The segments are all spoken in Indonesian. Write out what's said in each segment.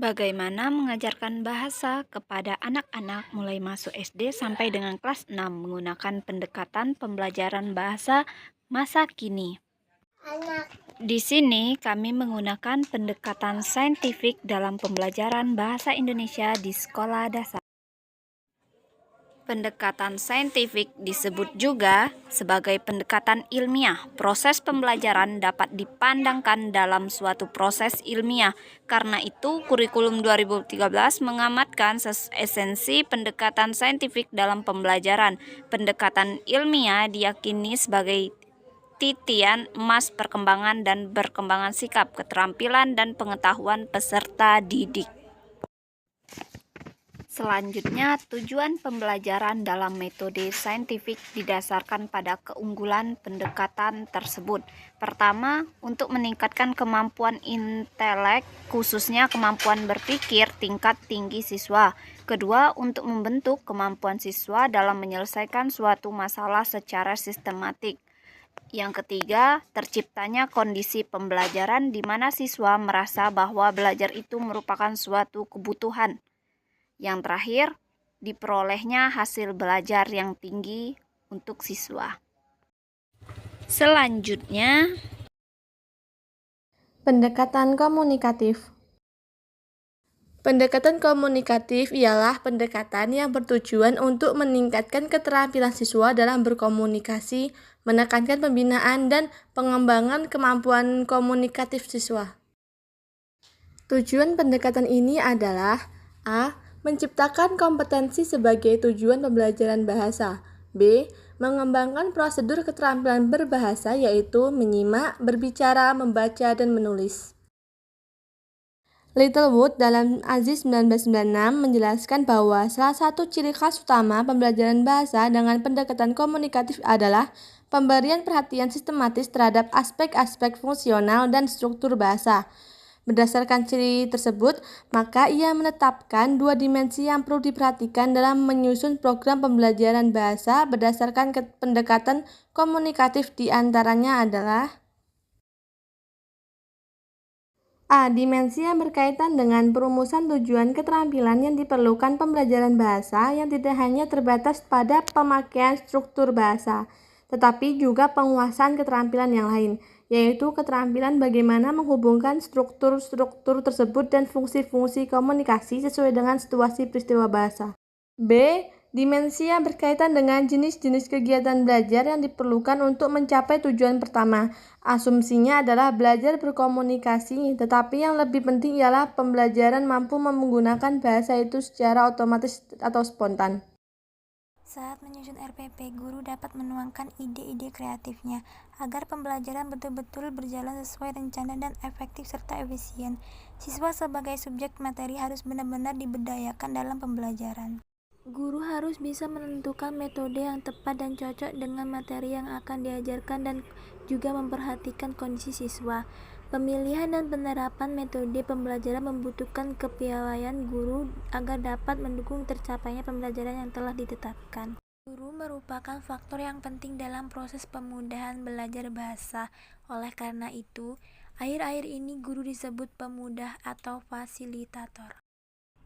Bagaimana mengajarkan bahasa kepada anak-anak mulai masuk SD sampai dengan kelas 6 menggunakan pendekatan pembelajaran bahasa masa kini. Di sini kami menggunakan pendekatan saintifik dalam pembelajaran bahasa Indonesia di sekolah dasar. Pendekatan saintifik disebut juga sebagai pendekatan ilmiah. Proses pembelajaran dapat dipandangkan dalam suatu proses ilmiah. Karena itu, kurikulum 2013 mengamatkan esensi pendekatan saintifik dalam pembelajaran. Pendekatan ilmiah diyakini sebagai titian emas perkembangan dan berkembangan sikap, keterampilan, dan pengetahuan peserta didik. Selanjutnya, tujuan pembelajaran dalam metode saintifik didasarkan pada keunggulan pendekatan tersebut. Pertama, untuk meningkatkan kemampuan intelek, khususnya kemampuan berpikir tingkat tinggi siswa. Kedua, untuk membentuk kemampuan siswa dalam menyelesaikan suatu masalah secara sistematik. Yang ketiga, terciptanya kondisi pembelajaran di mana siswa merasa bahwa belajar itu merupakan suatu kebutuhan. Yang terakhir, diperolehnya hasil belajar yang tinggi untuk siswa. Selanjutnya, pendekatan komunikatif. Pendekatan komunikatif ialah pendekatan yang bertujuan untuk meningkatkan keterampilan siswa dalam berkomunikasi, menekankan pembinaan dan pengembangan kemampuan komunikatif siswa. Tujuan pendekatan ini adalah A. Menciptakan kompetensi sebagai tujuan pembelajaran bahasa. B. Mengembangkan prosedur keterampilan berbahasa yaitu menyimak, berbicara, membaca, dan menulis. Littlewood dalam Aziz 1996 menjelaskan bahwa salah satu ciri khas utama pembelajaran bahasa dengan pendekatan komunikatif adalah pemberian perhatian sistematis terhadap aspek-aspek fungsional dan struktur bahasa. Berdasarkan ciri tersebut, maka ia menetapkan dua dimensi yang perlu diperhatikan dalam menyusun program pembelajaran bahasa berdasarkan pendekatan komunikatif, di antaranya adalah A. Dimensi yang berkaitan dengan perumusan tujuan keterampilan yang diperlukan pembelajaran bahasa yang tidak hanya terbatas pada pemakaian struktur bahasa, tetapi juga penguasaan keterampilan yang lain, yaitu keterampilan bagaimana menghubungkan struktur-struktur tersebut dan fungsi-fungsi komunikasi sesuai dengan situasi peristiwa bahasa. B. Dimensi yang berkaitan dengan jenis-jenis kegiatan belajar yang diperlukan untuk mencapai tujuan pertama. Asumsinya adalah belajar berkomunikasi, tetapi yang lebih penting ialah pembelajaran mampu menggunakan bahasa itu secara otomatis atau spontan. Saat menyusun RPP, guru dapat menuangkan ide-ide kreatifnya agar pembelajaran betul-betul berjalan sesuai rencana dan efektif serta efisien. Siswa sebagai subjek materi harus benar-benar diberdayakan dalam pembelajaran. Guru harus bisa menentukan metode yang tepat dan cocok dengan materi yang akan diajarkan dan juga memperhatikan kondisi siswa. Pemilihan dan penerapan metode pembelajaran membutuhkan kepiawaian guru agar dapat mendukung tercapainya pembelajaran yang telah ditetapkan. Guru merupakan faktor yang penting dalam proses pemudahan belajar bahasa. Oleh karena itu, akhir-akhir ini guru disebut pemudah atau fasilitator.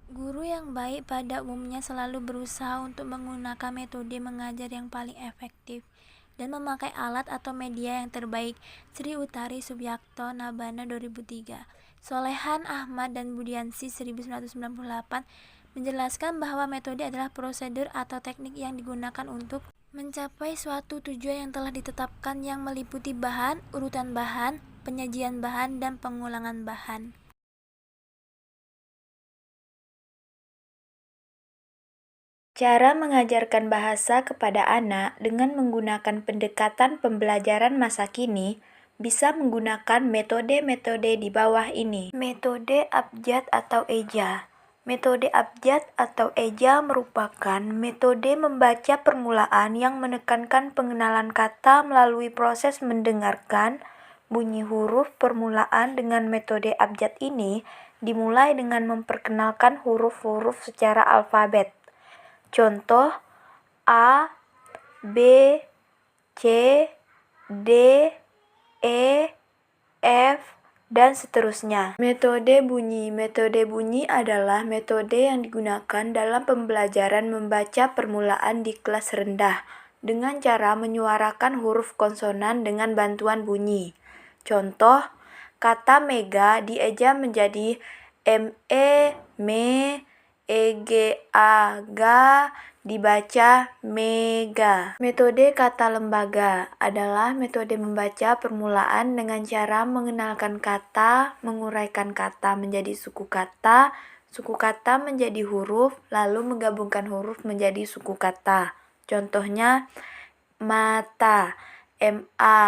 Guru yang baik pada umumnya selalu berusaha untuk menggunakan metode mengajar yang paling efektif dan memakai alat atau media yang terbaik. Sri Utari Subyakto Nabana 2003, Solehan Ahmad dan Budiansi 1998 menjelaskan bahwa metode adalah prosedur atau teknik yang digunakan untuk mencapai suatu tujuan yang telah ditetapkan yang meliputi bahan, urutan bahan, penyajian bahan, dan pengulangan bahan. Cara mengajarkan bahasa kepada anak dengan menggunakan pendekatan pembelajaran masa kini bisa menggunakan metode-metode di bawah ini. Metode abjad atau eja. Metode abjad atau eja merupakan metode membaca permulaan yang menekankan pengenalan kata melalui proses mendengarkan bunyi huruf permulaan. Dengan metode abjad ini dimulai dengan memperkenalkan huruf-huruf secara alfabet. Contoh A, B, C, D, E, F, dan seterusnya. Metode bunyi. Metode bunyi adalah metode yang digunakan dalam pembelajaran membaca permulaan di kelas rendah dengan cara menyuarakan huruf konsonan dengan bantuan bunyi. Contoh, kata mega dieja menjadi me, ga, dibaca mega. Metode kata lembaga adalah metode membaca permulaan dengan cara mengenalkan kata, menguraikan kata menjadi suku kata menjadi huruf, lalu menggabungkan huruf menjadi suku kata. Contohnya, mata,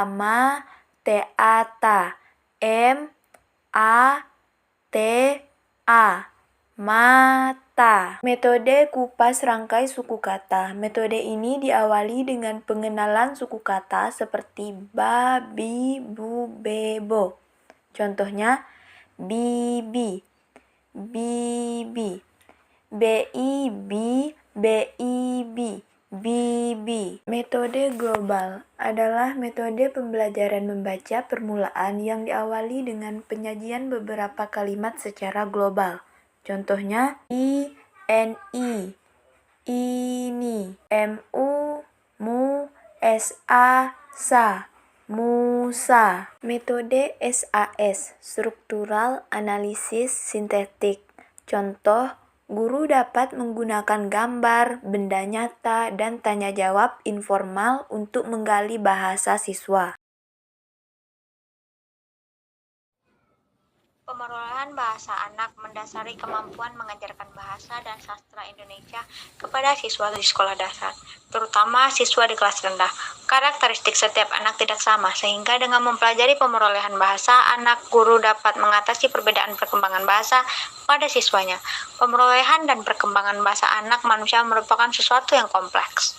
ma, ta, mata. Metode kupas rangkai suku kata. Metode ini diawali dengan pengenalan suku kata seperti ba, bi, bu, be, bo. Contohnya, bibi, bibi, bi, bibi. Metode global adalah metode pembelajaran membaca permulaan yang diawali dengan penyajian beberapa kalimat secara global. Contohnya, ini, ini, mu, sa, musa. Metode SAS, struktural analisis sintetik. Contoh, guru dapat menggunakan gambar, benda nyata, dan tanya jawab informal untuk menggali bahasa siswa. Pemerolehan bahasa anak mendasari kemampuan mengajarkan bahasa dan sastra Indonesia kepada siswa di sekolah dasar, terutama siswa di kelas rendah. Karakteristik setiap anak tidak sama, sehingga dengan mempelajari pemerolehan bahasa anak, guru dapat mengatasi perbedaan perkembangan bahasa pada siswanya. Pemerolehan dan perkembangan bahasa anak manusia merupakan sesuatu yang kompleks.